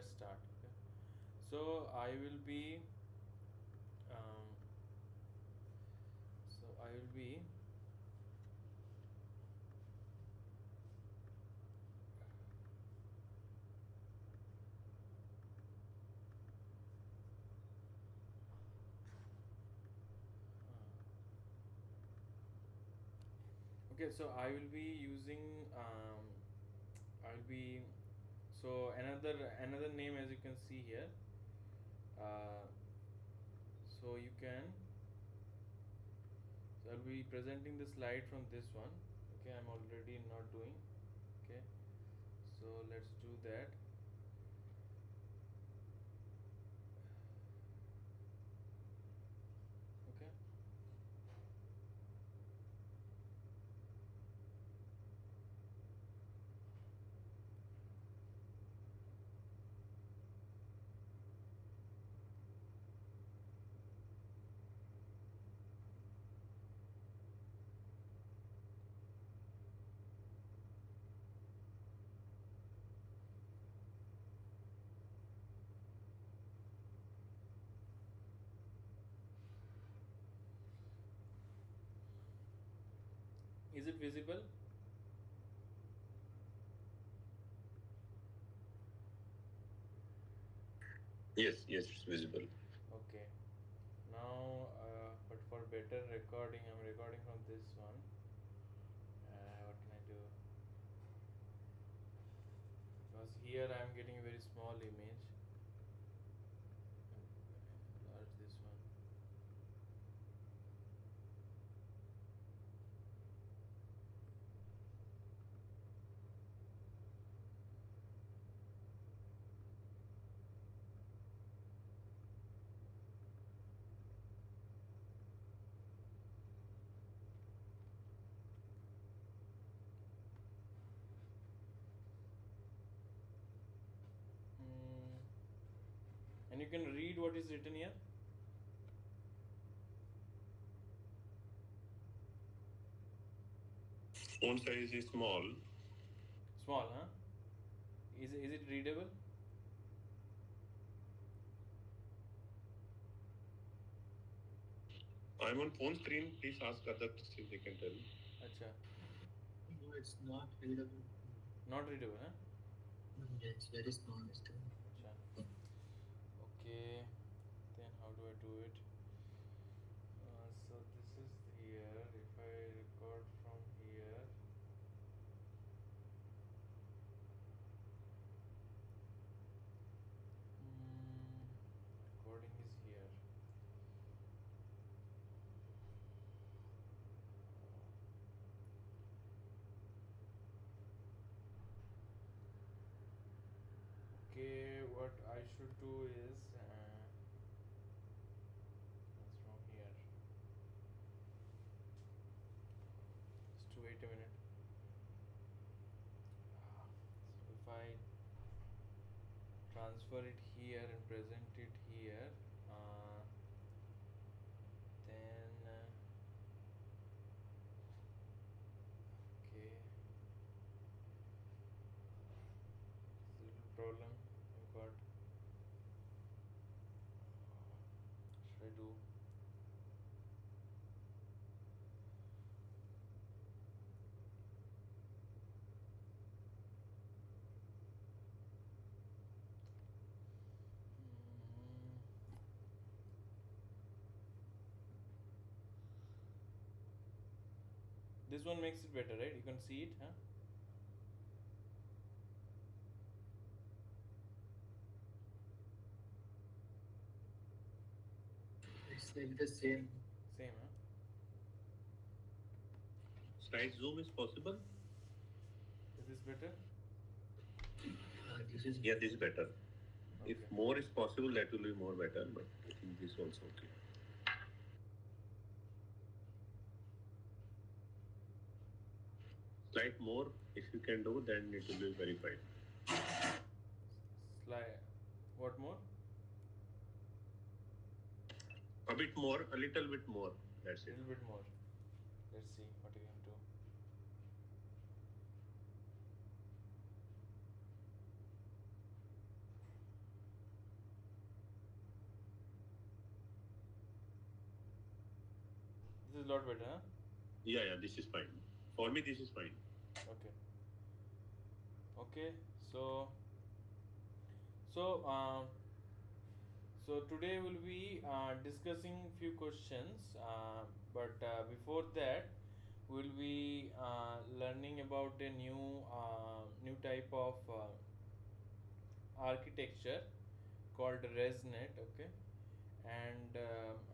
let's start. Okay, so I will be um, so I will be okay, so I will be using I will be so another name, as you can see here. uh, so you can so I'll be presenting the slide from this one. Okay, I'm already not doing. Okay, so let's do that. Okay, is it visible? Yes, yes, it's visible. Okay, now but for better recording, I'm recording from this one. What can I do? Because here I'm getting a very small image. Enlarge this one. Hmm. And you can read what is written here. Font size is small. Small, huh? Is it readable? I'm on phone screen. Please ask others if they can tell. Acha. No, it's not readable. Not readable, huh? Yeah, it's very small still. Acha. Okay. Then how do I do it? So this is here. If I record from here, recording is here. Okay, what I should do is it's from here. Just to wait a minute. So if I transfer it here and present it here, then okay, it's a little problem I've got. Should I do? Mm, This one makes it better, right? You can see it, huh? It's like the same. Same, huh? Slide zoom is possible. Is this better? This is Yeah, this is better. Okay. If more is possible, that will be more better. But I think this also okay. Slide more. If you can do, then it will be verified. Slide. What more? A bit more, a little bit more. That's A it. little bit more. Let's see what you can do. is a lot better, huh? Yeah, this is fine. For me, this is fine. Okay. Okay. So so uh, so today we'll be discussing few questions, but before that we'll be learning about a new type of architecture called Resnet. Okay, and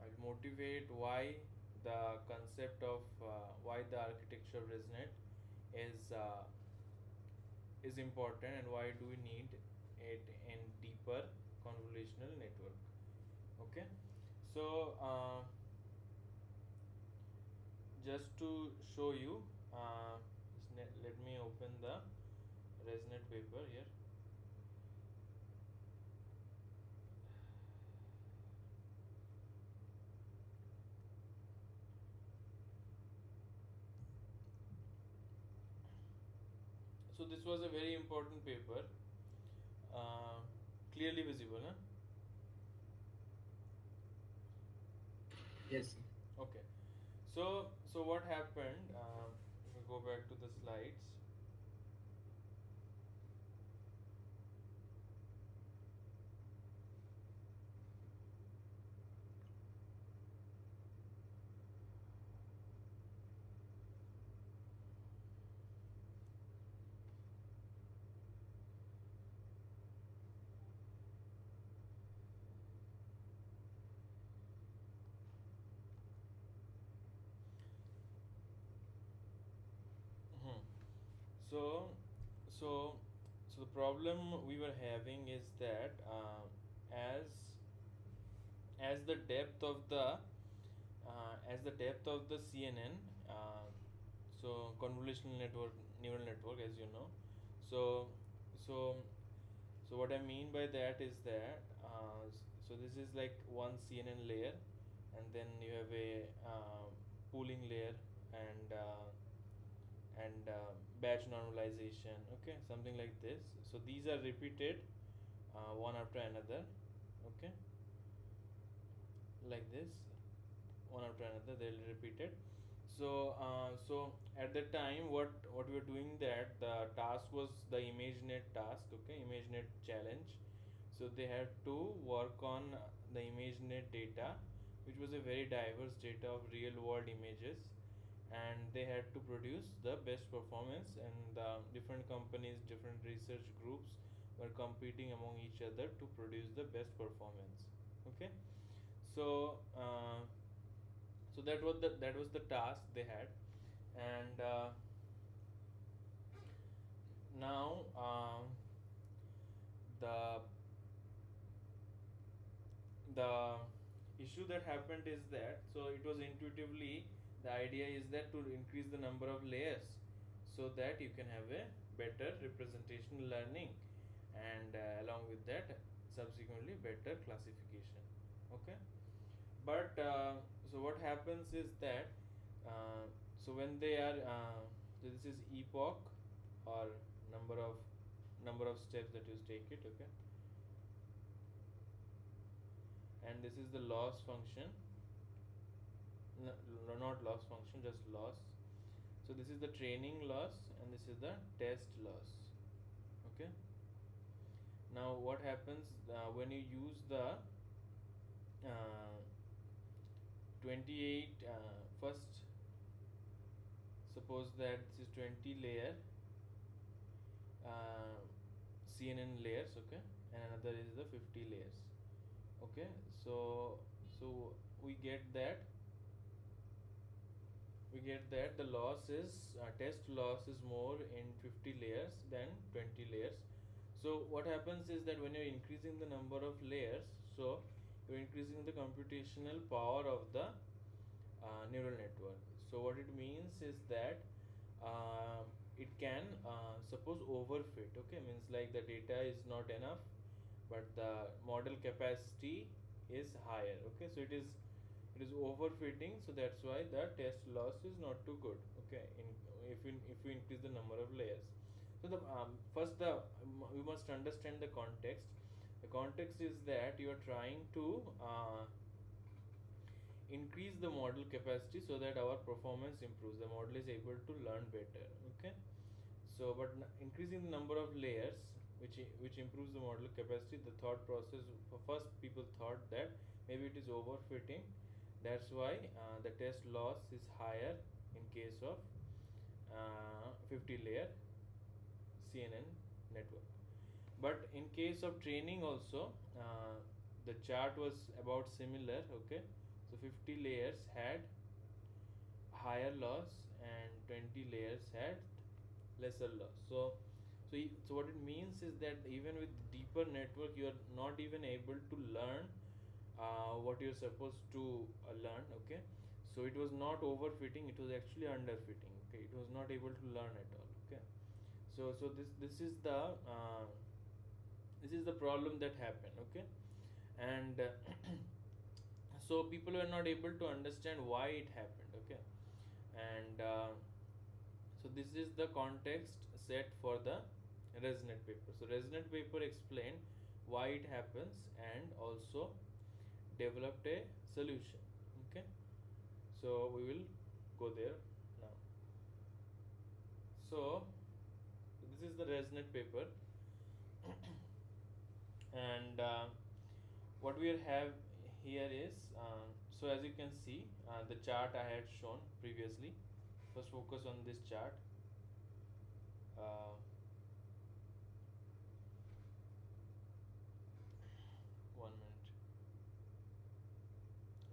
I'll motivate why the concept of why the architecture of Resnet is important and why do we need it in deeper convolutional network. Okay, so just to show you, let me open the Resnet paper here. So this was a very important paper, uh, clearly visible, huh? Yes, sir. Okay. So what happened? If we go back to the slides. Mhm. So, so, so the problem we were having is that as the depth of the CNN, so convolutional network, neural network, as you know. So, so, so what I mean by that is that so this is like one CNN layer, and then you have a pooling layer and batch normalization. Okay, something like this. So these are repeated one after another. Okay, like this, one after another they'll repeat it. So at the time what we were doing, that the task was the ImageNet task. Okay, ImageNet challenge. So they had to work on the ImageNet data, which was a very diverse data of real world images, and they had to produce the best performance, and the different companies, different research groups were competing among each other to produce the best performance. Okay, so so that was the task they had, and now the the issue that happened is that, so it was intuitively, the idea is that to increase the number of layers so that you can have a better representational learning, and along with that subsequently better classification. Okay, but so what happens is that so when they are so this is epoch, or number of number of steps that you take it. Okay, and this is the loss function. Not loss function, just loss. So this is the training loss and this is the test loss. Okay, now what happens when you use the 28 first, suppose that this is 20 layer uh, CNN layers. Okay, and another is the 50 layers. Okay, so we get that the loss is test loss is more in 50 layers than 20 layers. So what happens is that when you're increasing the number of layers, so you're increasing the computational power of the neural network. So what it means is that it can suppose overfit. Okay, means like the data is not enough but the model capacity is higher. Okay, so it is overfitting, so that's why the test loss is not too good. Okay, if you increase the number of layers. So the first the we must understand the context. The context is that you are trying to increase the model capacity so that our performance improves. The model is able to learn better. Okay. So, but increasing the number of layers, which improves the model capacity. The thought process. First, people thought that maybe it is overfitting. That's why the test loss is higher in case of 50 layer CNN network. But in case of training also, the chart was about similar. Okay, so 50 layers had higher loss and 20 layers had lesser loss. So what it means is that even with deeper network, you are not even able to learn what you're supposed to learn. Okay, so it was not overfitting; it was actually underfitting. Okay, it was not able to learn at all. Okay, so this is the problem that happened. Okay, and so people were not able to understand why it happened. Okay, and so this is the context set for the Resnet paper. So Resnet paper explained why it happens and also developed a solution. Okay, so we will go there now. So this is the Resnet paper, and what we have here is so as you can see the chart I had shown previously. First, focus on this chart. Uh, One minute.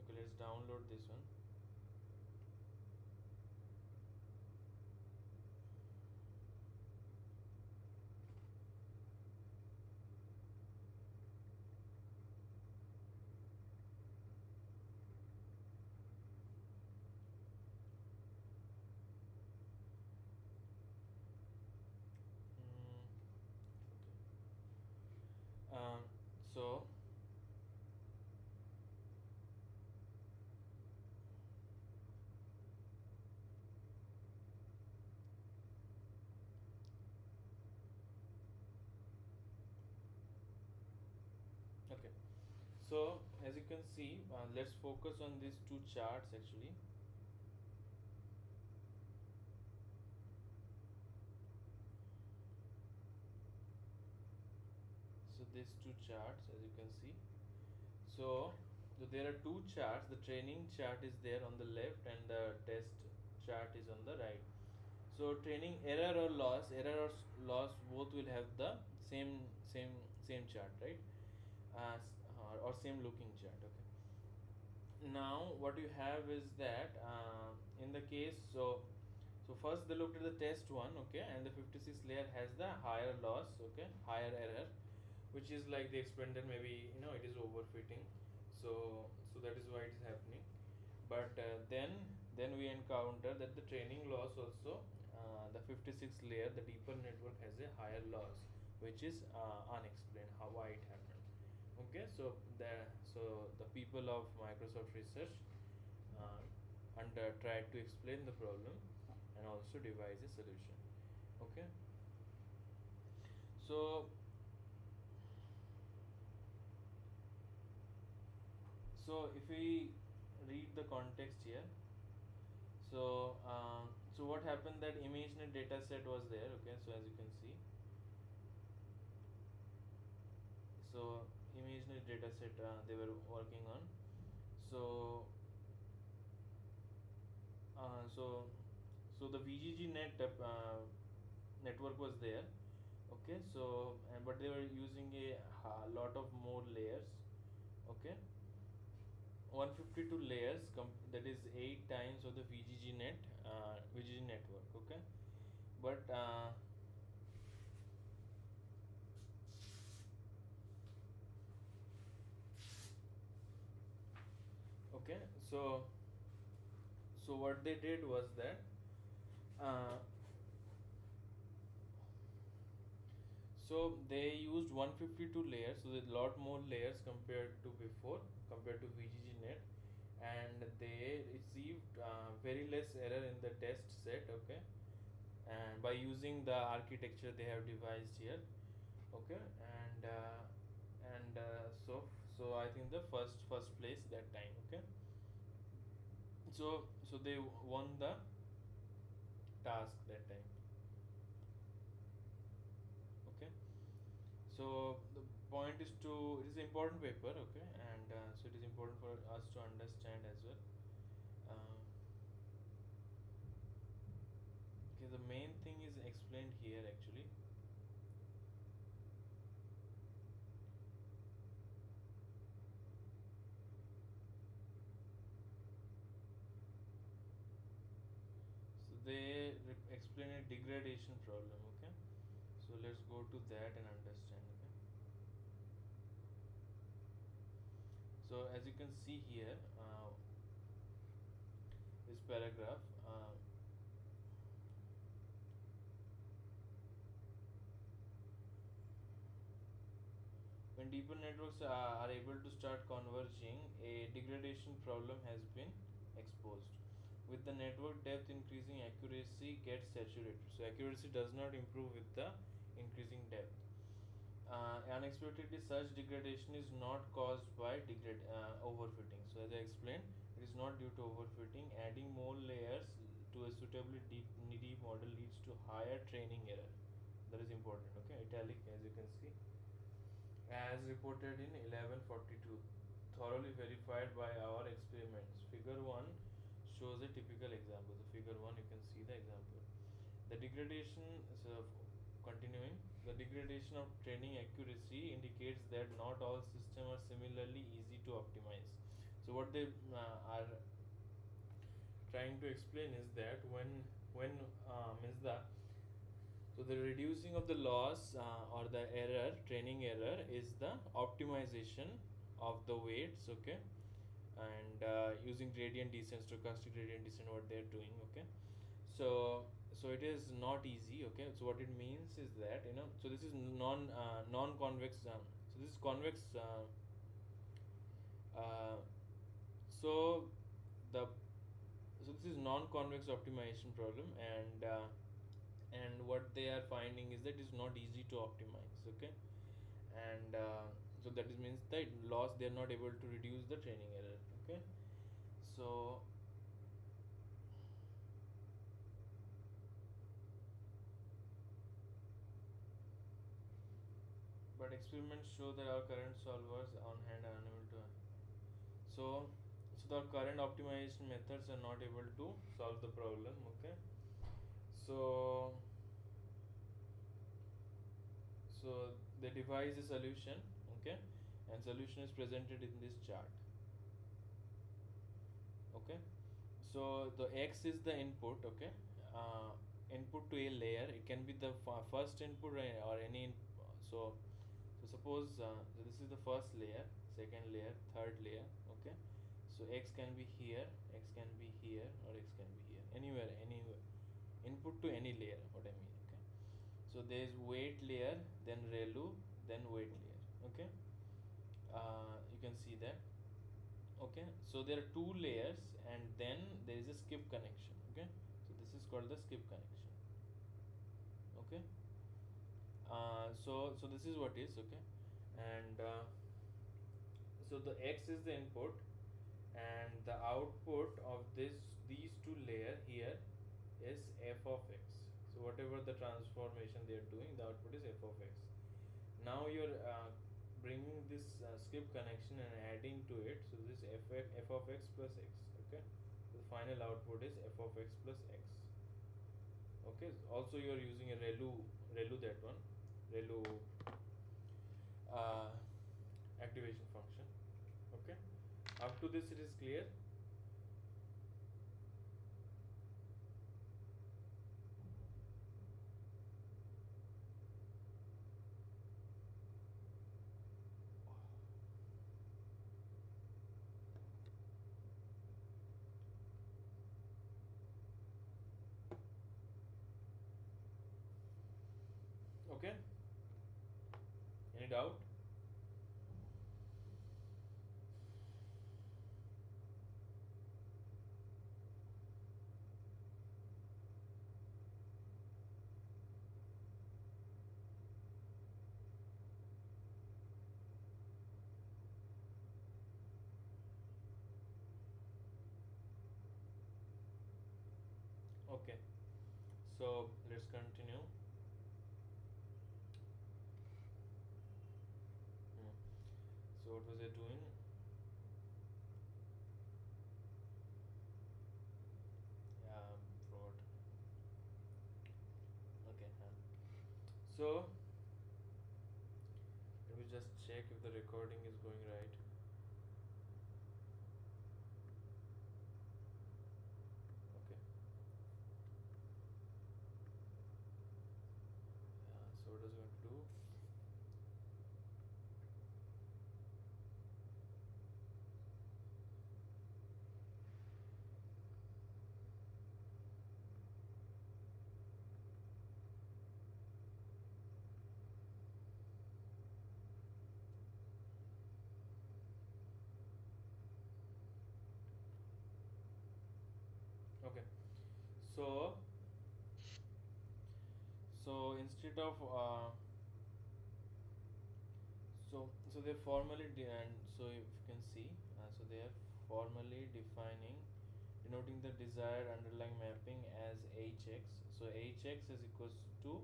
Okay, let's download this one. Okay. So okay. So as you can see, let's focus on these two charts actually. So these two charts, as you can see. So there are two charts. The training chart is there on the left, and the test chart is on the right. So training error or loss, both will have the same same chart, right? Or same looking chart. Okay. Now what you have is that in the case so first they looked at the test one. Okay, and the 56 layer has the higher loss. Okay, higher error, which is like they explained that maybe it is overfitting. So that is why it is happening. But then we encounter that the training loss also, the 56 layer, the deeper network has a higher loss, which is unexplained how why it happened. Okay, so the people of Microsoft Research tried to explain the problem and also devise a solution. Okay, so if we read the context here, so what happened, that ImageNet data set was there. Okay, so as you can see, so ImageNet data set they were working on. So uh, so so the VGG net network was there. Okay, so but they were using a lot of more layers. Okay, 152 layers, that is 8 times of the VGG network. Okay, but okay, so what they did was that uh, so they used 152 layers, so there's a lot more layers compared to before, compared to VGG net, and they received very less error in the test set. Okay, and by using the architecture they have devised here. Okay, and so I think the first place that time. Okay, So they won the task that time. Okay. So the point is to, it is an important paper. Okay, and so it is important for us to understand as well. Uh, okay, the main thing is explained here actually. So they explain a degradation problem. Okay, so let's go to that and understand. Okay, so as you can see here, this paragraph. When deeper networks are able to start converging, a degradation problem has been exposed. With the network depth increasing, accuracy gets saturated. So accuracy does not improve with the increasing depth. Unexpectedly, such degradation is not caused by overfitting. So as I explained, it is not due to overfitting. Adding more layers to a suitably needy model leads to higher training error. That is important. Okay, italic as you can see, as reported in 1142, thoroughly verified by our experiments. Figure 1 shows a typical example. So figure 1, you can see the example. The degradation, so continuing, the degradation of training accuracy indicates that not all systems are similarly easy to optimize. So what they are trying to explain is that when means the, so the reducing of the loss or the error, training error, is the optimization of the weights. Okay, and using gradient descent, stochastic gradient descent, what they are doing. Okay, so it is not easy. Okay, so what it means is that, so this is non convex. So this is convex. Uh, so the so this is non convex optimization problem, and what they are finding is that it's not easy to optimize. Okay, and so that is means that loss, they are not able to reduce the training error. Okay, so but experiments show that our current solvers on hand are unable to, so the current optimization methods are not able to solve the problem. Okay, so they devise a solution. Okay, and solution is presented in this chart. Okay, so the x is the input. Okay, input to a layer. It can be the first input or any so suppose so this is the first layer, second layer, third layer. Okay, so x can be here, x can be here, or x can be here, anywhere input to any layer, what I mean. Okay, so there is weight layer, then ReLU, then weight layer. Okay, you can see that. Okay, so there are two layers, and then there is a skip connection. Okay, so this is called the skip connection. Okay, so this is what is. Okay, and so the x is the input, and the output of these two layer here is f of x. So whatever the transformation they are doing, the output is f of x. Now you're bringing this skip connection and adding to it, so this f of x plus x. Okay, so the final output is f of x plus x. Okay, also you are using a ReLU, that one, ReLU uh, activation function. Okay, up to this it is clear. Okay, any doubt? Okay, so let's continue. Hmm. So what was I doing? Yeah, fraud. Okay, so let me just check if the recording is going right. Okay, so what is it going to do? Okay, so instead of so they formally and so if you can see, so they are formally defining, denoting the desired underlying mapping as hx. So hx is equals to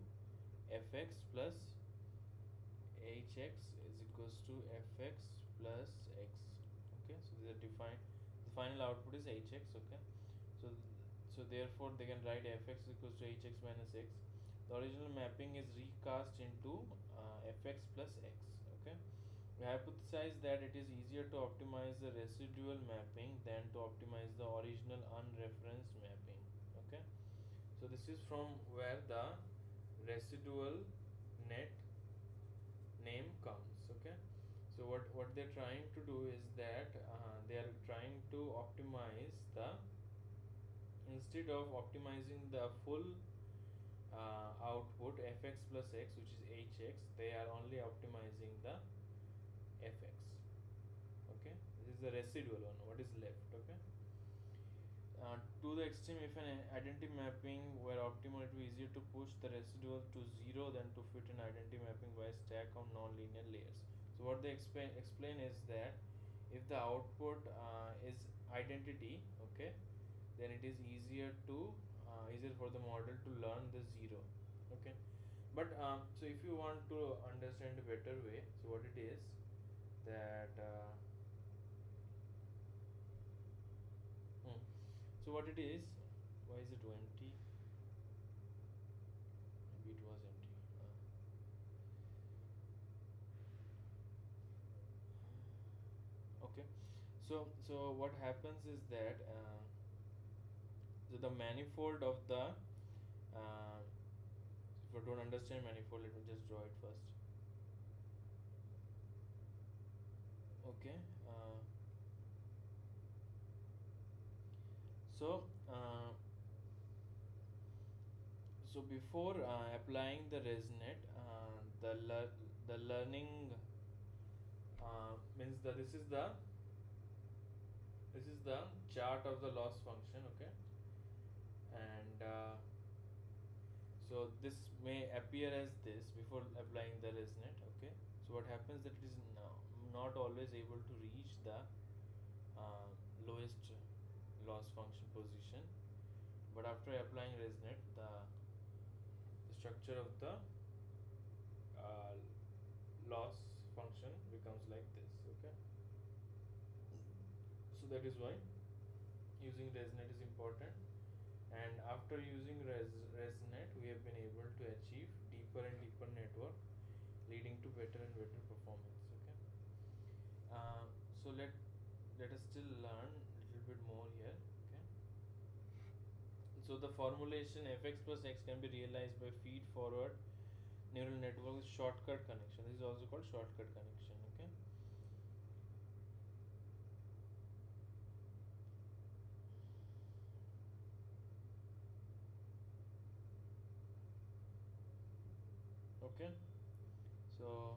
fx plus hx is equals to fx plus x. Okay, so these are defined. The final output is hx. Okay, so therefore they can write fx equals to hx minus x. The original mapping is recast into fx plus x. Okay, we hypothesize that it is easier to optimize the residual mapping than to optimize the original unreferenced mapping. Okay, so this is from where the residual net name comes. Okay, so what they're trying to do is that they are trying to optimize the, instead of optimizing the full output fx plus x, which is hx, they are only optimizing the fx. Okay, this is the residual one, what is left. Okay, to the extreme, if an identity mapping were optimal, it would be easier to push the residual to 0 than to fit an identity mapping by a stack of non-linear layers. So what they explain is that if the output is identity, okay, then it is easier to easier for the model to learn the 0. Okay, but so if you want to understand a better way, so what it is that hmm. So what it is, why is it empty? Maybe it was empty. Okay, so what happens is that so the manifold of the if you don't understand manifold, let me just draw it first. Okay, so uh, so before applying the resnet, the learning means that this is the chart of the loss function. Okay, and so this may appear as this before applying the resnet. Okay, so what happens that it is not always able to reach the uh, lowest loss function position, but after applying resnet, the structure of the uh, loss function becomes like this. Okay, so that is why using resnet is important, and after using resnet we have been able to achieve deeper and deeper network, leading to better and better performance. Okay, so let us still learn a little bit more here. Okay, so the formulation fx plus x can be realized by feed forward neural network with shortcut connection. This is also called shortcut connection. Okay, okay, so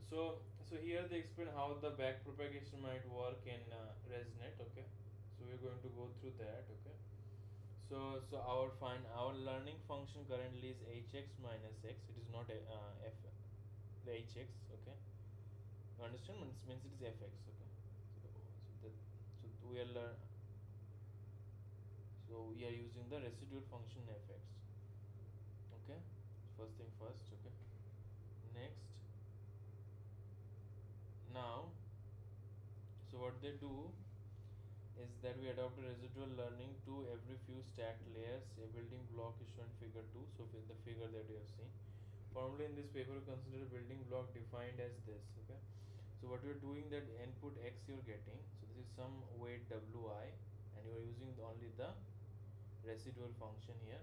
So here they explain how the back propagation might work in Resnet. Okay, so we're going to go through that. Okay, so our learning function currently is hx minus x. It is not f the hx. Okay, you understand? Means it is fx. Okay, so we are we are using the residual function fx. Okay, first thing first. Okay, next now, so what they do is that we adopt a residual learning to every few stacked layers. A building block is shown in figure 2. So the figure that you have seen. Formally in this paper, consider a building block defined as this. Okay, so what you're doing, that input x you're getting, so this is some weight wi, and you are using only the residual function here,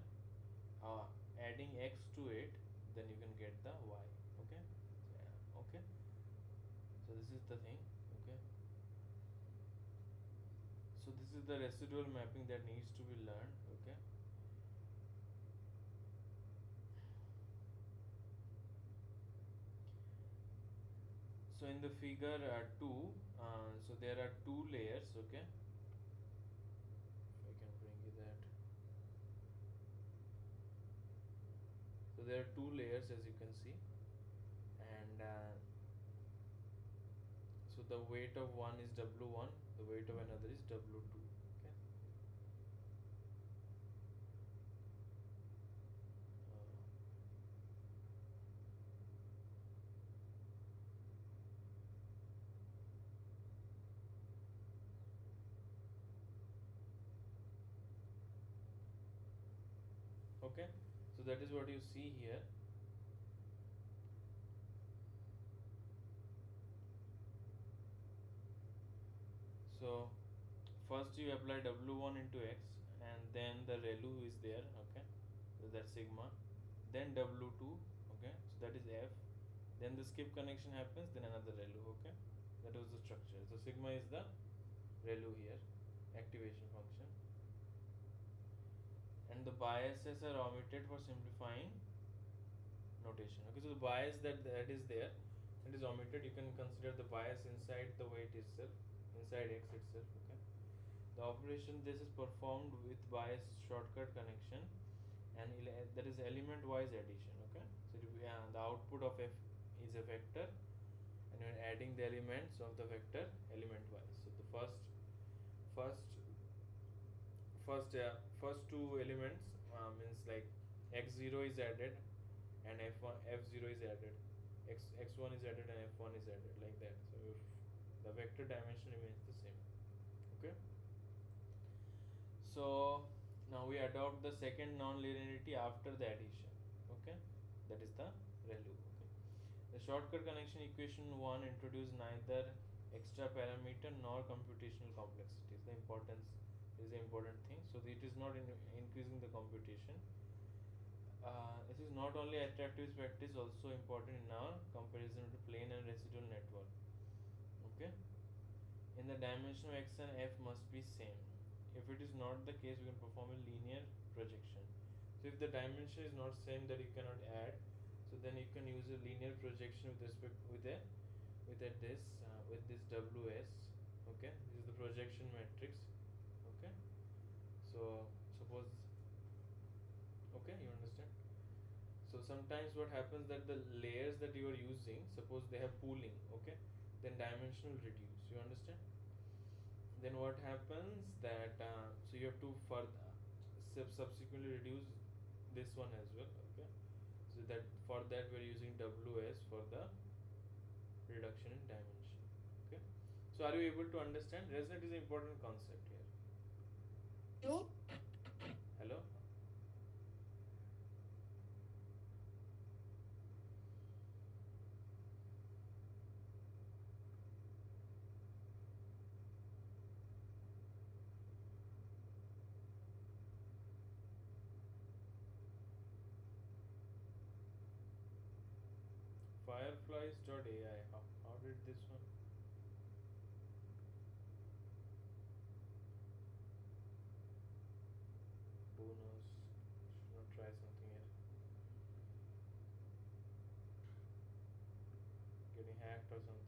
adding x to it, then you can get the y. Okay, so, yeah, okay, so this is the thing. Okay, so this is the residual mapping that needs to be learned. Okay, so in the figure 2, so there are two layers. Okay, if I can bring you that, so there are two layers as you can see, and so the weight of one is w1, the weight of another is w2. Okay, okay, so that is what you see here. So first you apply w1 into x, and then the ReLU is there. Okay, so that's sigma, then w2. Okay, so that is f, then the skip connection happens, then another ReLU. Okay, that was the structure. So sigma is the ReLU here, activation function, and the biases are omitted for simplifying notation. Okay, so the bias that is there, that is omitted. You can consider the bias inside the weight itself, inside x itself. Okay, the operation this is performed with bias shortcut connection, and that is element wise addition. Okay, so the output of f is a vector, and you're adding the elements of the vector element wise. So the first first two elements means like x0 is added and f0 is added, x1 is added and f1 is added, like that. So if the vector dimension remains the same. Okay, so now we adopt the second non-linearity after the addition. Okay, that is the ReLU. Okay, the shortcut connection equation 1 introduce neither extra parameter nor computational complexity. The importance is the important thing. So it is not increasing the computation. This is not only attractive aspect, is also important in our comparison to plane and residual network. Okay, in the dimension of x and f must be same. If it is not the case, we can perform a linear projection. So if the dimension is not same, that you cannot add, so then you can use a linear projection with respect with this ws. Okay, this is the projection matrix. Okay, so suppose, okay, you understand. So sometimes what happens, that the layers that you are using, suppose they have pooling. Okay, then dimension will reduce. You understand? Then what happens, that so you have to further subsequently reduce this one as well. Okay, so that for that we are using ws for the reduction in dimension. Okay, so are you able to understand? Resnet is an important concept here. You? Hello. Fireflies.ai. How did this one? Who knows? Should not try something here. getting hacked or something.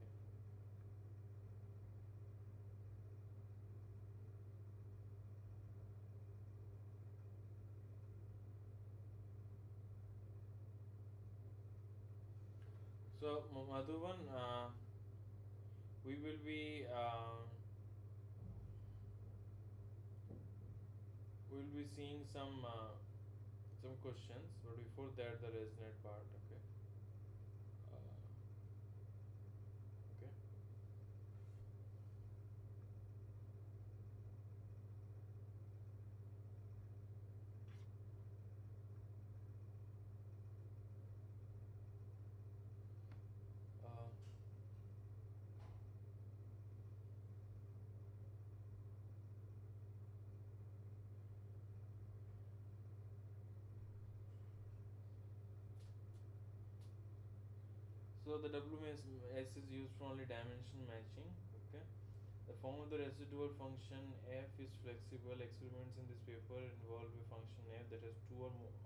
So Madhuvan, we will be we will be seeing some questions, but before that the Resnet part. Okay. Okay. Uh, so the WMS is used for only dimension matching. Okay. The form of the residual function f is flexible. Experiments in this paper involve a function f that has two or more.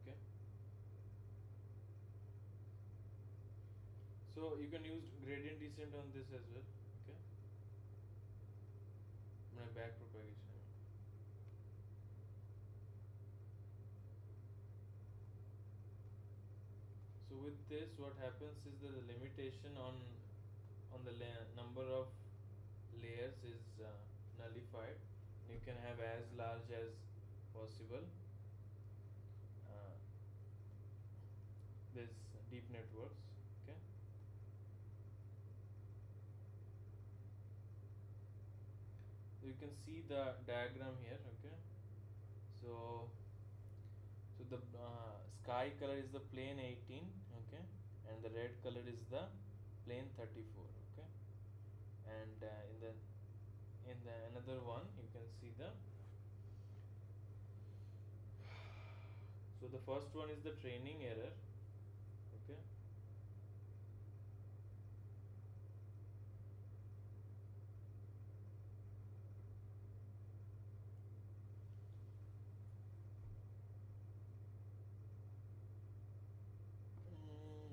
Okay. So you can use gradient descent on this as well. Okay. My back propagation. So with this, what happens is that the limitation on the number of layers is nullified. You can have as large as possible uh, this deep networks. Okay. You can see the diagram here. Okay. So the sky color is the plane 18. Okay, and the red color is the plane 34. Okay, and in the another one you can see the, so the first one is the training error. Okay.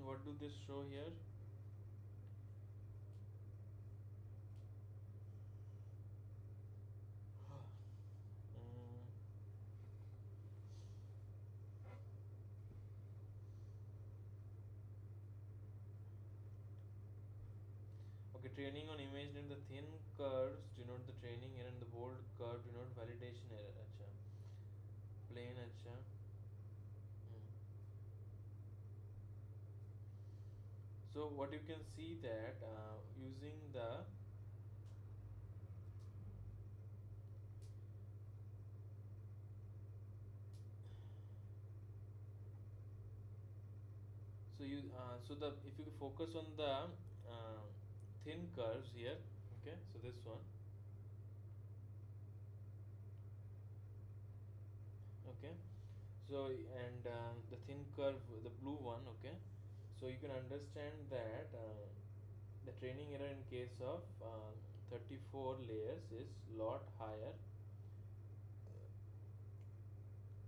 What do this show here? Mm, okay, training on image and the thin curves denote the training error and the bold curve denote validation error. Acha. Plain acha. So what you can see that using the, so the, if you focus on the thin curves here. Okay, so this one. Okay, so and the thin curve, the blue one. Okay, so you can understand that the training error in case of 34 layers is lot higher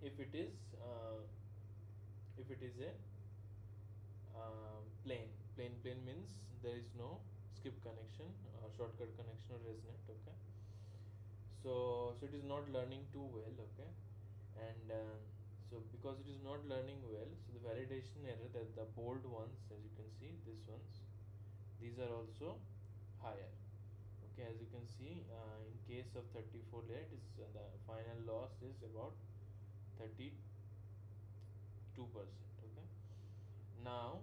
if it is a plane means there is no skip connection or shortcut connection or resnet. Okay, so it is not learning too well. Okay, and so because it is not learning well, so the validation error, that the bold ones, as you can see, these ones, these are also higher. Okay, as you can see, in case of 34 layer, it is the final loss is about 32%. Okay, now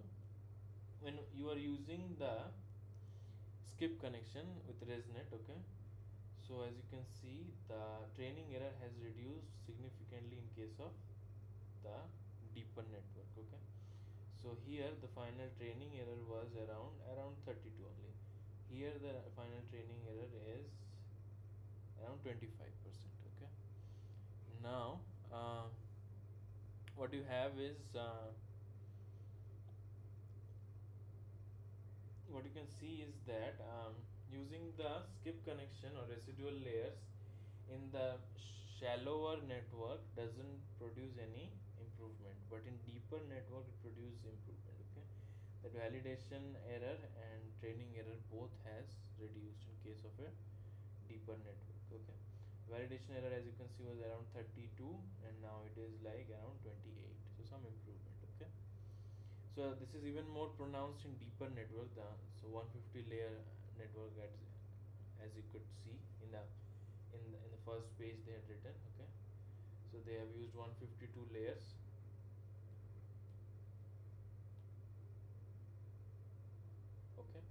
when you are using the skip connection with resnet. Okay, so as you can see, the training error has reduced significantly in case of the deeper network. Okay, so here the final training error was around 32 only. Here the final training error is around 25%. Okay, now what you have is what you can see is that using the skip connection or residual layers in the shallower network doesn't produce any improvement, but in deeper network it produces improvement. Okay, that validation error and training error both has reduced in case of a deeper network. Okay, validation error, as you can see, was around 32 and now it is like around 28, so some improvement. Okay, so this is even more pronounced in deeper network. So 150 layer network, as you could see in the first page they had written. Okay, so they have used 152 layers. Okay,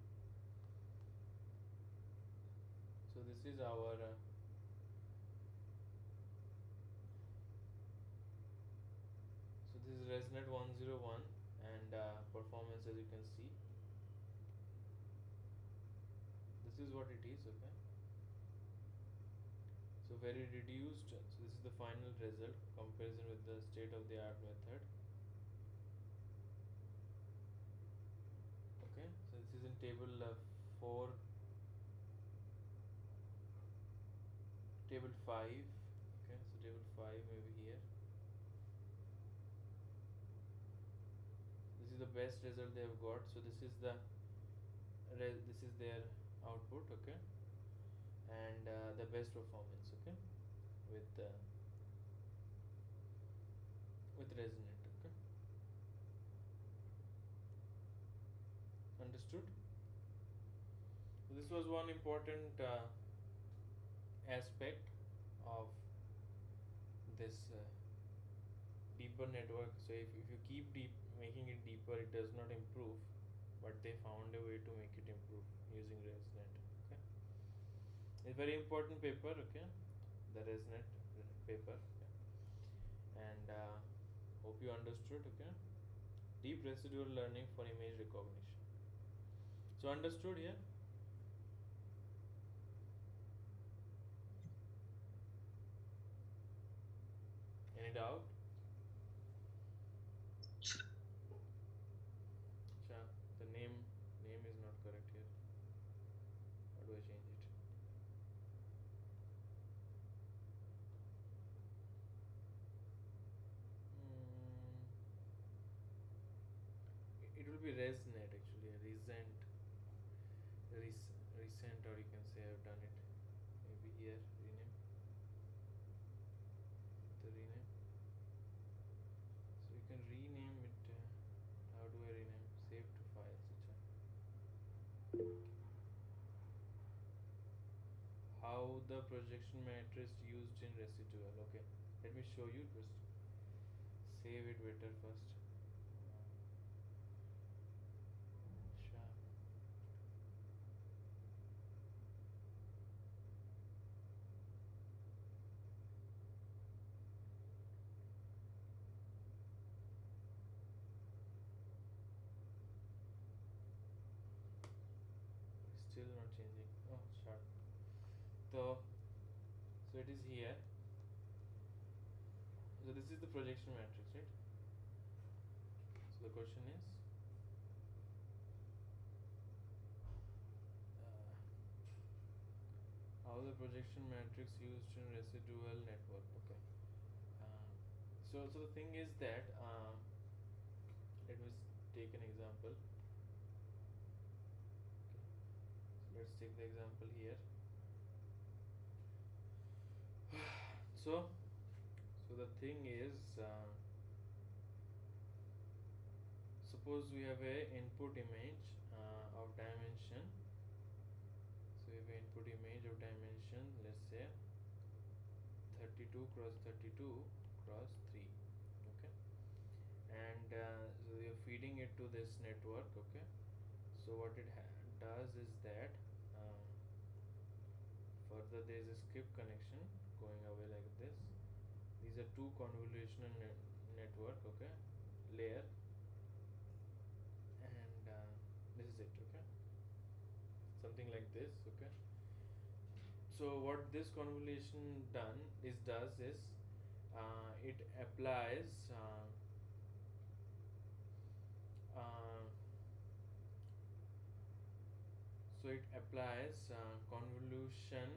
so this is our so this is Resnet 101 and performance, as you can see, this is what it is. Okay, so very reduced. So this is the final result comparison with the state of the art method. Okay, so this is in table 4, table 5. Okay, so table 5 maybe here. This is the best result they have got. So this is this is their output. Okay, and the best performance. Okay, with Resnet. Okay, understood. So this was one important aspect of this deeper network. So if you keep making it deeper, it does not improve, but they found a way to make it improve using Resnet. Okay, it's very important paper. Okay, the Resnet paper. Okay. And hope you understood. Okay, deep residual learning for image recognition. So understood here. Any doubt? Sure. The name is not correct here. How do I change it? It will be Resnet actually. Recent, or you can say I've done it. Maybe here rename the rename. So you can rename it. How do I rename? Save to files. How the projection matrix used in residual. Okay, let me show you. Just save it better first. Sure. Still not changing. Oh, start. So it is here. So this is the projection matrix, right? So the question is, how the projection matrix used in residual network. Okay. So the thing is that let me take an example. Okay. So let's take the example here. So the thing is, suppose we have a input image of dimension. So we have an input image of dimension, let's say 32 cross 32 cross 3. Okay, and so we are feeding it to this network. Okay, so what it does is that further there is a script connection going away like this. These are two convolutional network. Okay, layer, and this is it. Okay, something like this. Okay, so what this convolution does is it applies so it applies convolution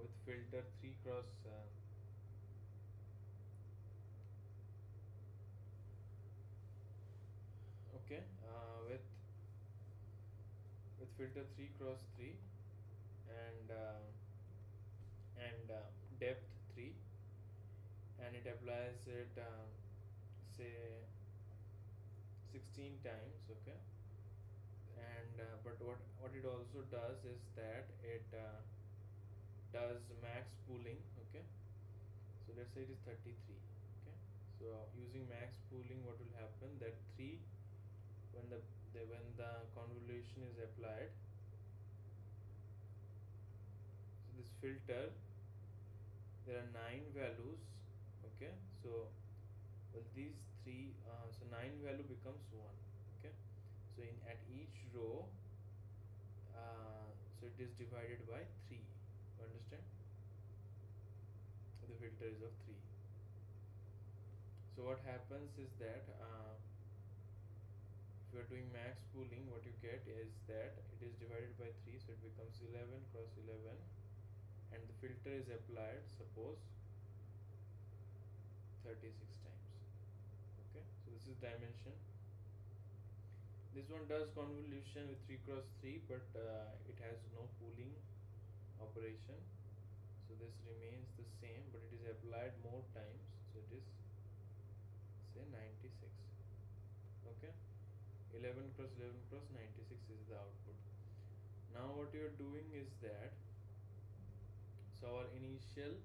with filter 3 cross with filter 3 cross 3 and depth 3, and it applies it say 16 times, okay. And but what it also does is that it does max pooling, okay. So let's say it is 33, okay. So using max pooling, what will happen, that 3, when the convolution is applied, so this filter, there are 9 values, okay. So well, these 3, so 9 value becomes 1, okay. So in at each row, so it is divided by 3, you understand, the filter is of 3. So what happens is that if you are doing max pooling, what you get is that it is divided by 3, so it becomes 11 cross 11, and the filter is applied, suppose 36 times, okay. So this is dimension. This one does convolution with 3 cross 3, but it has no pooling operation, so this remains the same, but it is applied more times, so it is say 96, okay. 11 cross 11 cross 96 is the output. Now what you are doing is that, so our initial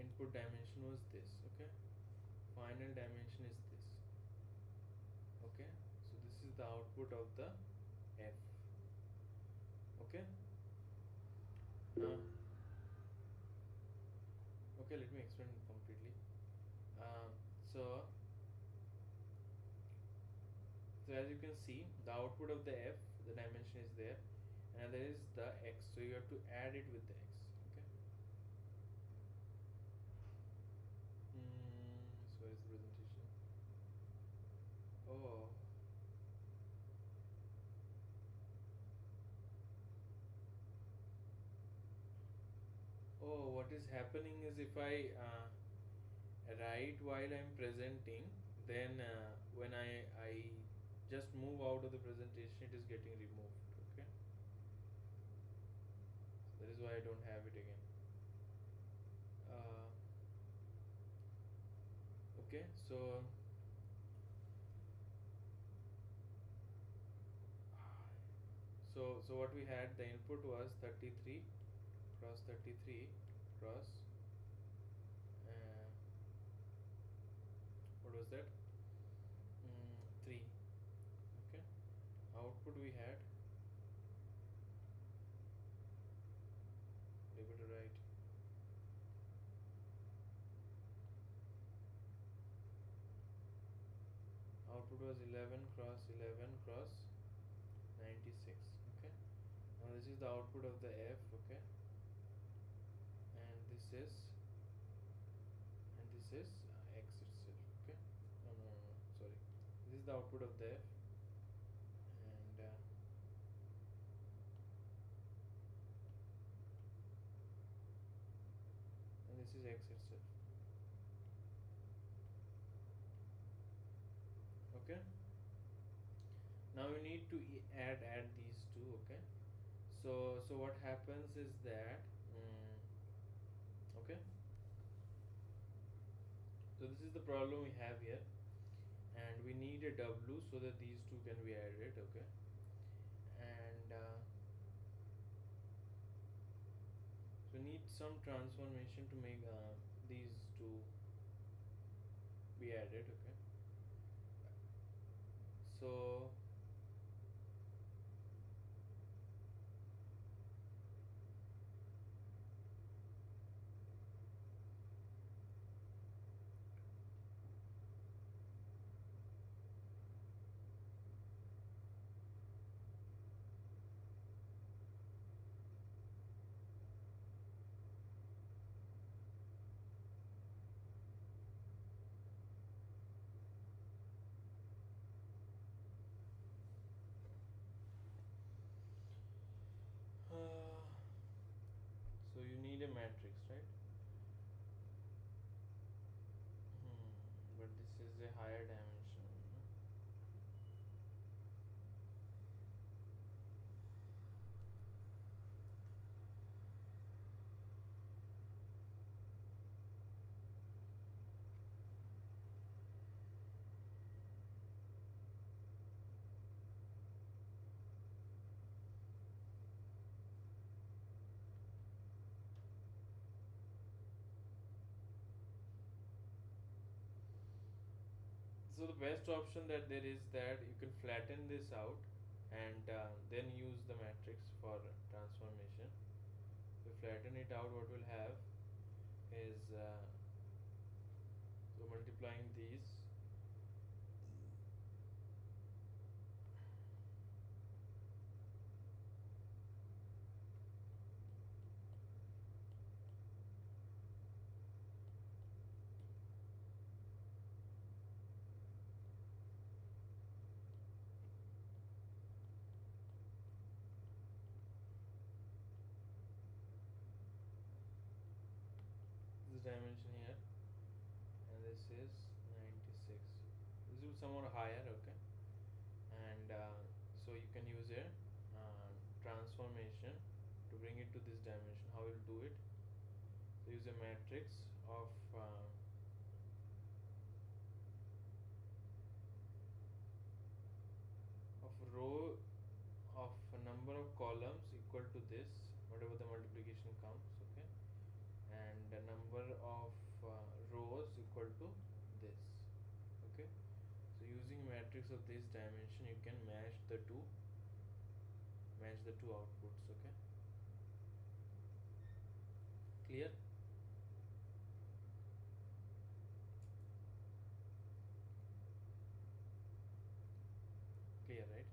input dimension was this, okay. Final dimension is this, okay. So this is the output of the f, okay. Now okay, let me explain completely. So as you can see, the output of the f, the dimension is there, and there is the x, so you have to add it with the x, okay. So where is the presentation? Oh, what is happening is, if I write while I'm presenting, then when I just move out of the presentation, it is getting removed, okay. So that is why I don't have it again. Okay, so what we had, the input was 33 cross 33 cross what was that, 3, okay. Output we had, able to write, output was 11 cross 11 cross 96, okay. Now this is the output of the f, okay, and this is x itself, okay. No, sorry, this is the output of the f, and this is x itself, okay. Now you need to add these two, okay. So what happens is that okay, so this is the problem we have here, and we need a w so that these two can be added, okay. And so we need some transformation to make these two be added, okay. So so you need a matrix, right? But this is a higher dimension, So the best option that there is that you can flatten this out and then use the matrix for transformation. If you flatten it out, what we'll have is so multiplying these. This dimension here, and this is 96. This is somewhat higher, okay, and so you can use a transformation to bring it to this dimension. How we'll do it? So use a matrix of row of a number of columns equal to this, whatever the multiplication comes, okay, and the number of rows equal to this, okay. So using matrix of this dimension, you can match the two outputs, okay. Clear? Clear, right?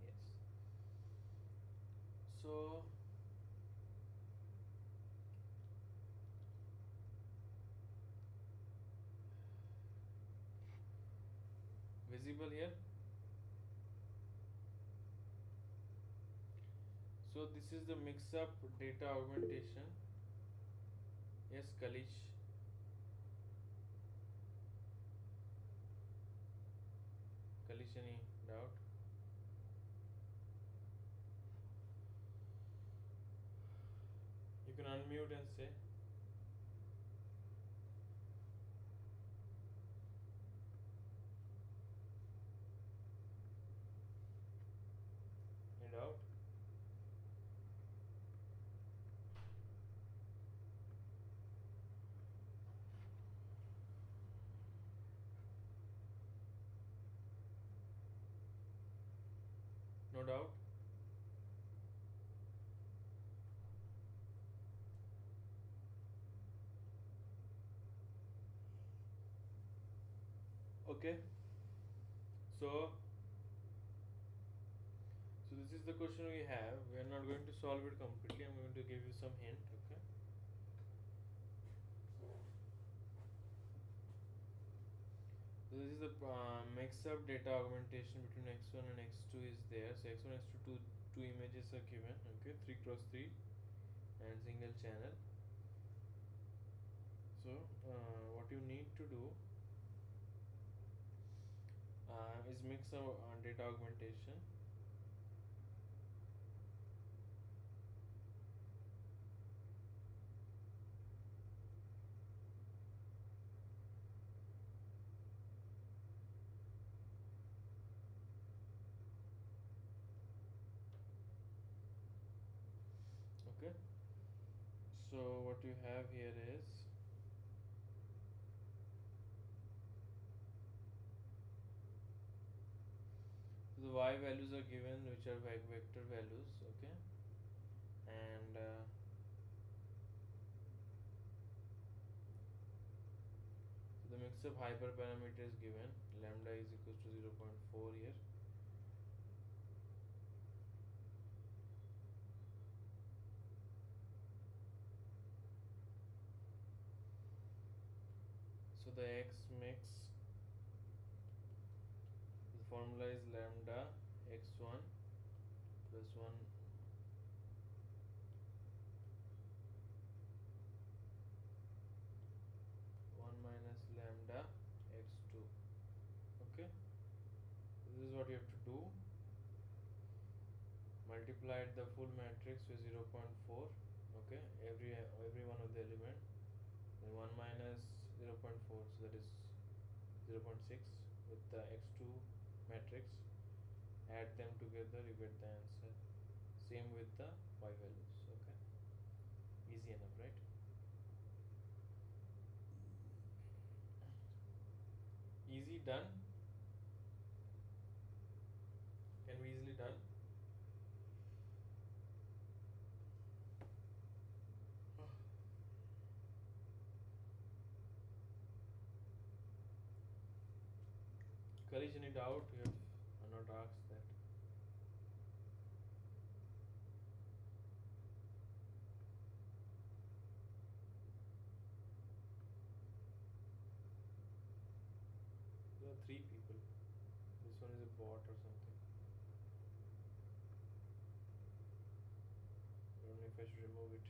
Yes. So visible here. So this is the mix-up data augmentation. Yes, Kalish. Kalish, any doubt? You can unmute and say. Any doubt? No doubt? Okay. So this is the question we have. We are not going to solve it completely. I'm going to give you some hint, okay? So this is the mix-up data augmentation between x1 and x2 is there. So x1 and x2 two images are given, okay, 3x3 and single channel. So what you need to do is mix our data augmentation. Okay, so what you have here is the y values are given, which are vector values, okay, and the mix-up hyperparameter is given. Lambda is equal to 0.4 here. So the x mix, the formula is lambda x1 plus 1 minus lambda x2, okay. This is what you have to do. Multiply the full matrix with 0.4, okay, every one of the element, then 1 minus 0.4, so that is 0.6 with the x2 matrix. Add them together, you get the answer. Same with the y values, okay. Easy enough, right? done? Can be easily done? Courage, any doubt? You have not asked that. There are three people. This one is a bot or something. I don't know if I should remove it.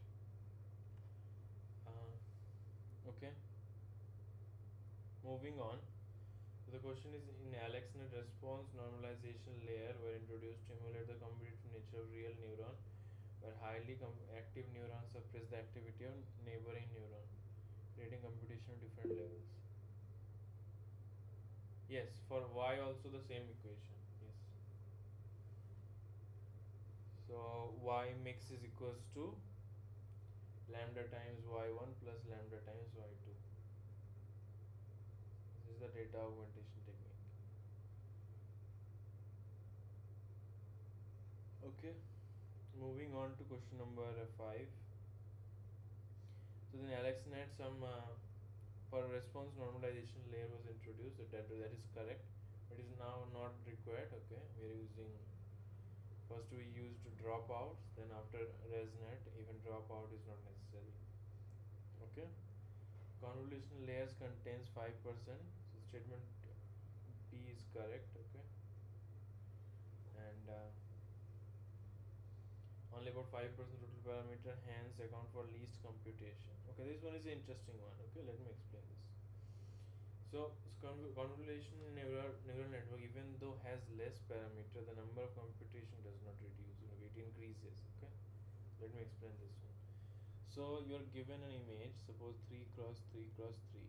Okay. Moving on. So the question is, in AlexNet, response normalization layer were introduced to emulate the competitive nature of real neuron, where highly active neurons suppress the activity of neighboring neuron, creating computation at different levels. Yes, for y also the same equation. Yes. So y mix is equals to lambda times y1 plus lambda times y2. This is the data augmentation technique. Okay, moving on to question number 5. So then AlexNet, some for response normalization layer was introduced. That is correct. It is now not required. Okay, we are using, first we used dropouts, then after Resnet even dropout is not necessary. Okay, convolutional layers contains 5%, so statement B is correct. Okay, and only about 5% total parameter hence account for least computation. Okay, this one is an interesting one. Okay, let me explain this. So convolutional neural network, even though has less parameter, the number of computation does not reduce, it increases. Okay, let me explain this one. So you are given an image, suppose 3 cross 3 cross 3.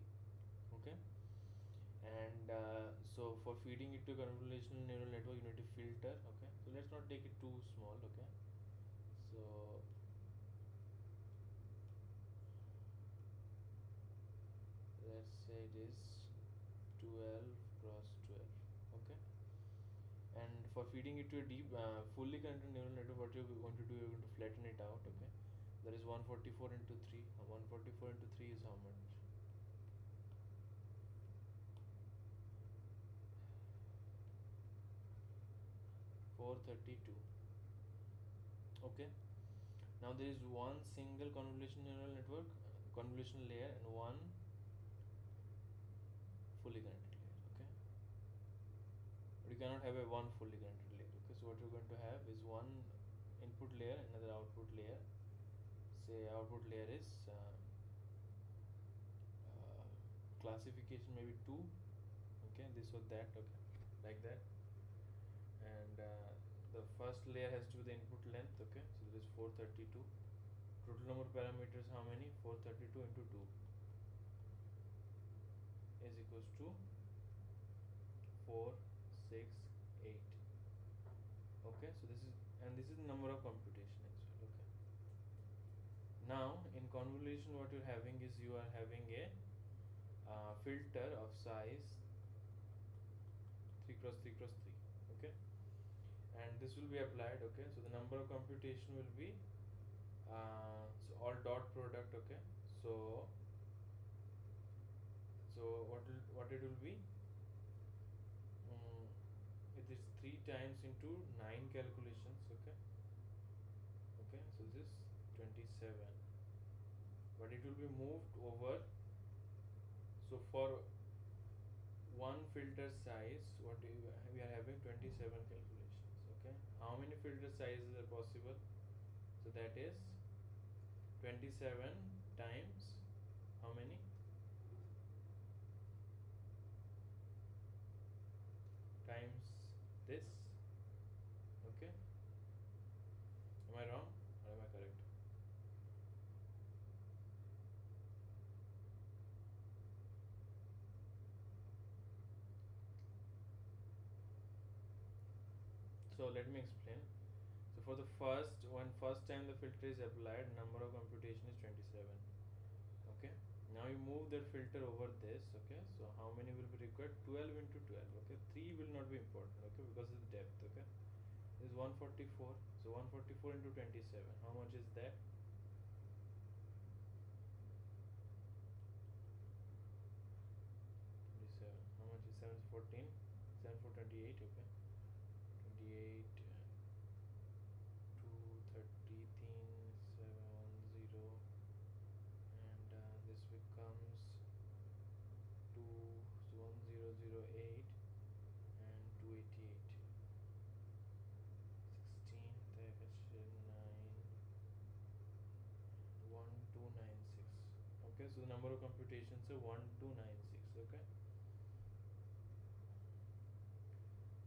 Okay, and so for feeding it to convolutional neural network you need to filter. Okay, so let's not take it too small. Okay, so let's say it is 12 cross 12. Okay, and for feeding it to a deep fully connected neural network, what you're going to do, you're going to flatten it out. Okay, that is 144 into 3. 144 into 3 is how much? 432. Okay, now there is one single convolutional neural network, convolutional layer, and one fully connected layer. Okay, but you cannot have a one fully connected layer. Okay, so what you're going to have is one input layer, another output layer. Say output layer is classification maybe 2. Okay, this or that. Okay, like that. And the first layer has to be the input length. Okay, so this is 432. Total number of parameters how many? 432 into 2 is equals to 4, 6, 8. Okay, so this is, and this is the number of computation as well. Okay, now in convolution what you're having is, you are having a filter of size 3 cross 3 cross 3. Okay, and this will be applied. Okay, so the number of computation will be so all dot product. Okay, so what it will be, it is 3 times into 9 calculations. Okay, okay, so this 27, but it will be moved over. So for one filter size, we are having 27 calculations. Okay, how many filter sizes are possible? So that is 27 times how many? Times this. Okay, am I wrong or am I correct? So let me explain. So for the first time the filter is applied, number of computation is 27. Okay, Now you move that filter over this, okay? So how many will be required? 12 into 12, okay? 3 will not be important, okay? Because of the depth, okay? This is 144. So 144 into 27. How much is that? 27. How much is 7 14? 7 4 28, okay? 28 230 710, and this becomes 21008 and 288. 16 9 1296. Okay, so the number of computations are 1296. Okay,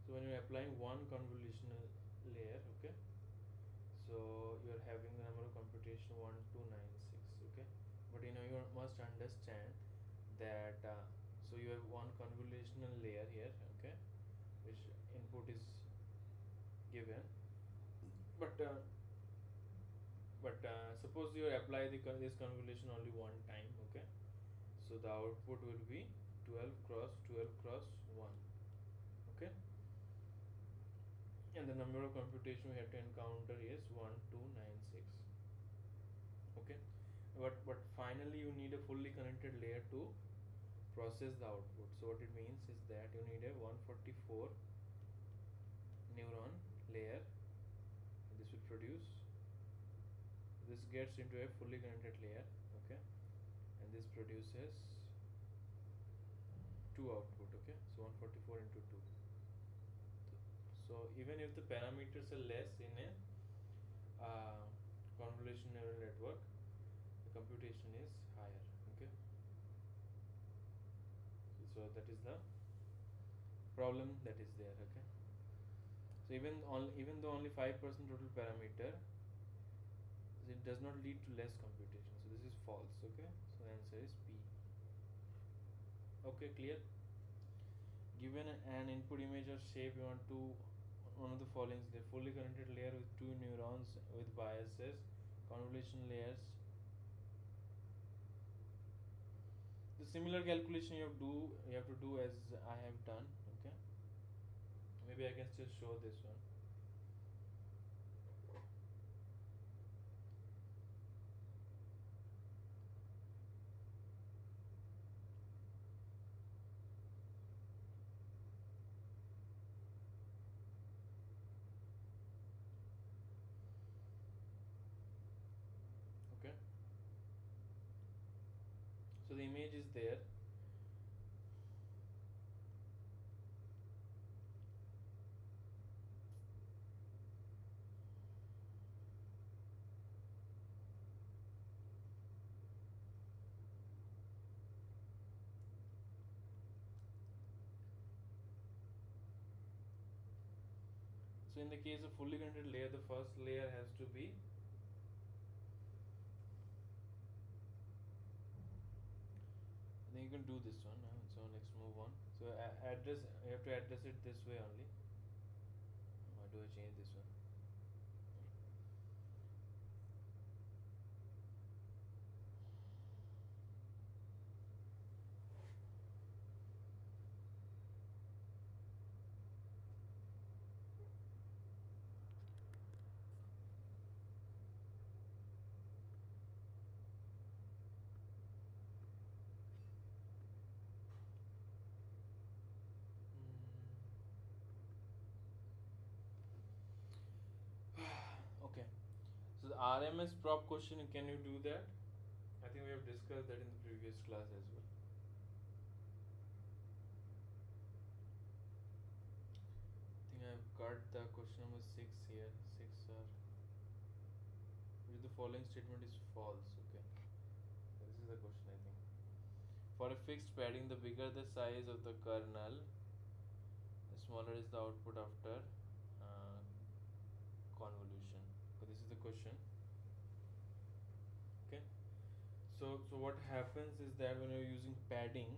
so when you're applying one convolutional layer, okay, so you're having the number of computation 1296. Okay, but you must understand that so you have one convolutional layer here, okay, which input is given, but suppose you apply this convolution only one time, okay, so the output will be 12 cross 12 cross 1, okay, and the number of computation we have to encounter is 1296. Okay, but finally you need a fully connected layer to process the output. So what it means is that you need a 144 neuron layer. This will produce, this gets into a fully connected layer, okay, and this produces two output, okay, so 144 into 2. So even if the parameters are less in a convolution neural network, the computation is higher, okay. So that is the problem that is there, okay. So even though only 5% total parameter, it does not lead to less computation. So this is false, okay. So the answer is P. Okay, clear? Given an input image or shape, you want to one of the following: the fully connected layer with two neurons with biases, convolution layers. The similar calculation you have to do as I have done, okay. Maybe I can still show this one. Okay, so the image is there. So in the case of fully connected layer, the first layer has to be then you can do this one. So let's move on. So address, you have to address it this way only. Why do I change this one? Okay, so the RMS prop question, can you do that? I think we have discussed that in the previous class as well. I think I have got the question number 6 here. 6 or which the following statement is false, okay. This is the question, I think. For a fixed padding, the bigger the size of the kernel, the smaller is the output after convolution. So this is the question. Okay. So what happens is that when you're using padding,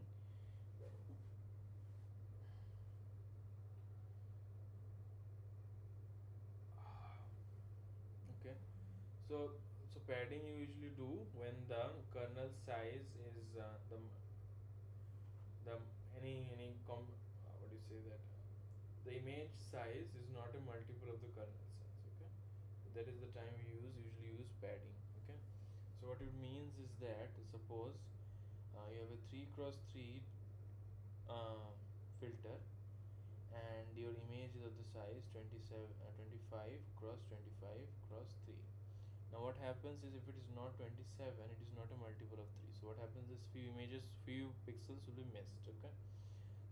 okay. So padding you usually do when the kernel size is the what do you say that the image size is not a multiple of the kernel size. Okay, that is the time we usually use padding. Okay, so what it means is that suppose you have a 3 cross 3 uh, filter and your image is of the size 25 cross 25 cross 3. Now what happens is if it is not 27, it is not a multiple of 3. So what happens is few pixels will be missed. Okay,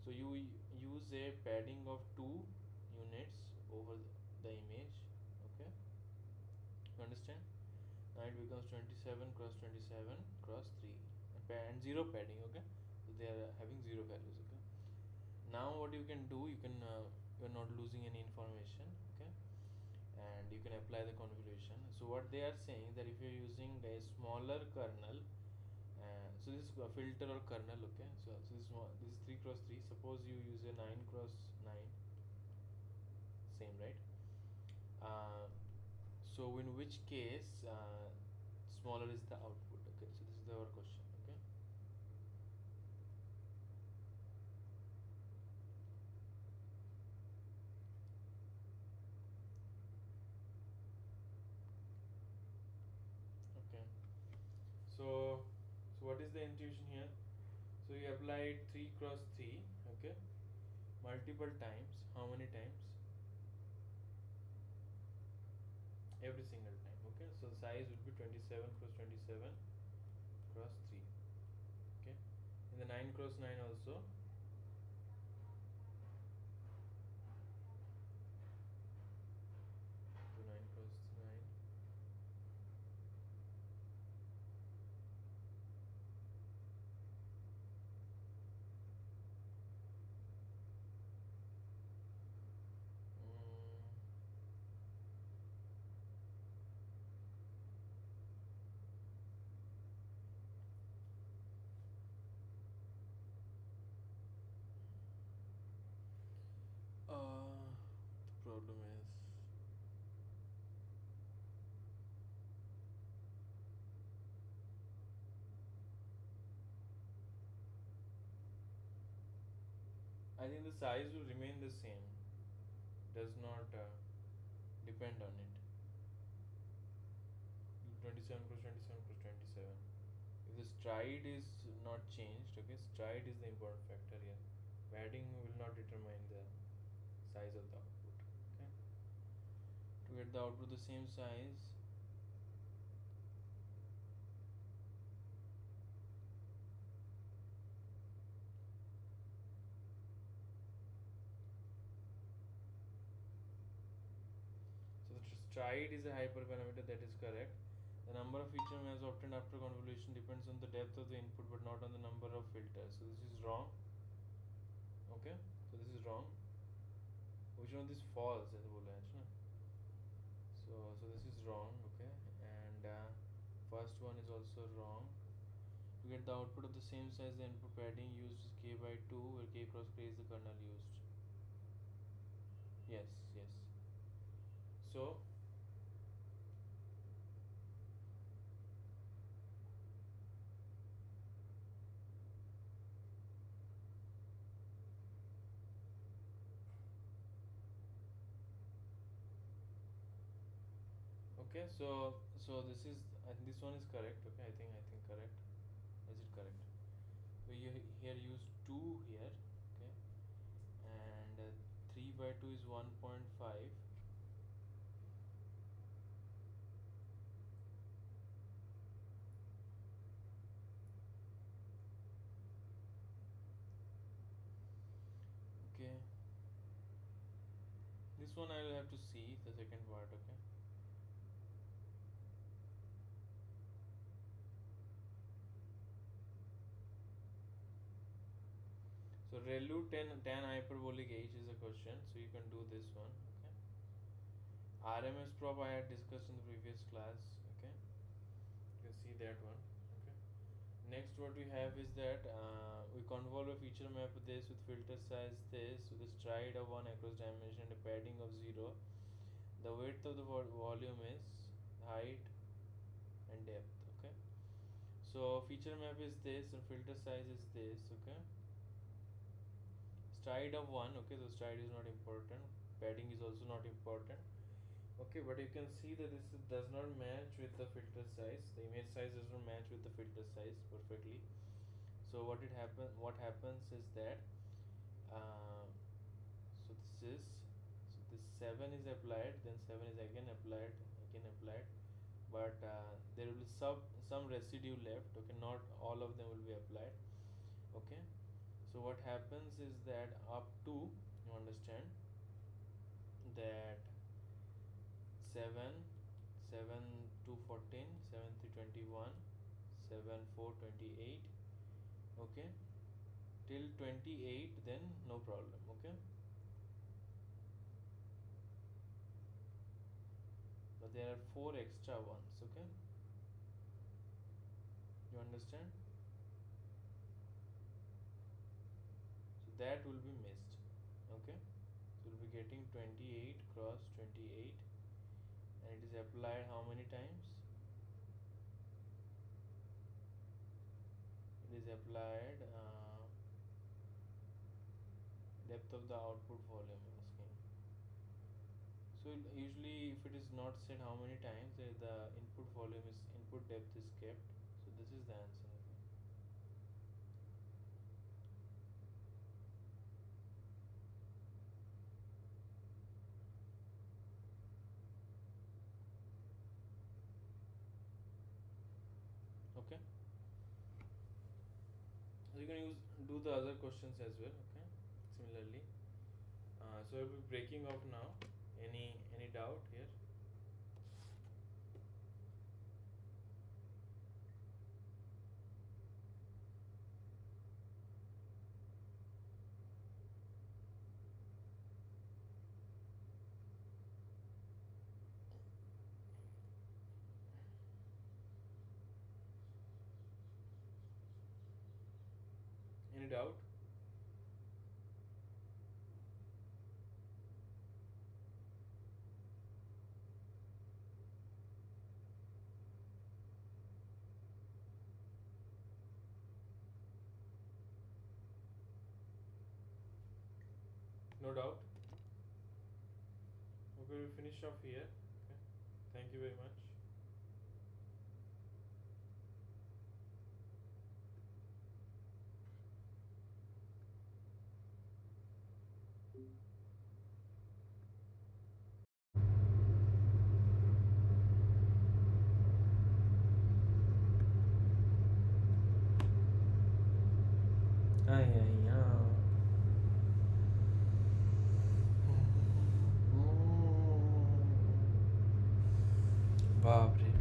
so you use a padding of 2 units over the image. Okay, you understand? Now it becomes 27 cross 27 cross 3 and zero padding. Okay, so they are having zero values. Okay, now what you can do, you're not losing any information. Okay, and you can apply the convolution. So what they are saying that if you're using a smaller kernel, so this is a filter or kernel. Okay, so this is 3 cross 3. Suppose you use a 9 cross 9, same, right? uh, so in which case smaller is the output. Okay, so this is our question. Okay, okay, so what is the intuition here? So you applied 3 cross 3. Okay, multiple times. How many times? Every single time. Okay, so the size would be 27 cross 27 cross 3. Okay, in the 9 cross 9 also. So 9 cross 9. The problem is I think the size will remain the same. Does not depend on it. 27 plus 27 plus 27. If the stride is not changed, okay, stride is the important factor here. Padding will not determine the size of the output. Okay, to get the output the same size, so the stride is a hyperparameter, that is correct. The number of feature maps obtained after convolution depends on the depth of the input but not on the number of filters. So this is wrong. Okay, so this is wrong. Which one of these false? ऐसे बोला है ना? So this is wrong. Okay, and first one is also wrong. To get the output of the same size, the input padding used is k by 2, where k cross k is the kernel used. Yes, yes. So okay, so this is this one is correct. Okay, I think correct. Is it correct? So you here use 2 here. Okay, and 3 by 2 is 1.5. Okay, this one I will have to see the second part. Okay, so ReLU tan hyperbolic h is a question, so you can do this one. Okay, RMS prop I had discussed in the previous class. Okay, you can see that one. Okay, next what we have is that we convolve a feature map with this with filter size this with a stride of 1 across dimension and a padding of 0. The width of the volume is height and depth. Okay, so feature map is this and filter size is this. Okay, stride of 1. Okay, so stride is not important, padding is also not important. Okay, but you can see that this does not match with the filter size. The image size does not match with the filter size perfectly. So what happens is that uh, so this 7 is applied, then 7 is again applied, but there will be some residue left. Okay, not all of them will be applied. Okay, so what happens is that up to, you understand, that 7 7 to 14, 7 to 21, 7 4 28. Okay, till 28, then no problem. Okay, but there are 4 extra ones. Okay, you understand, so that will be missed. Okay, so we'll be getting 28 cross 28, and it is applied how many times? It is applied depth of the output volume asking. So usually if it is not said how many times, the input volume is input depth is kept. So this is the answer. Okay, so you can do the other questions as well. Okay, similarly. So I'll be breaking off now. Any doubt here? Any doubt? No doubt. Okay, we'll finish off here. Okay, thank you very much. Ay, ay, ay. बाप रे.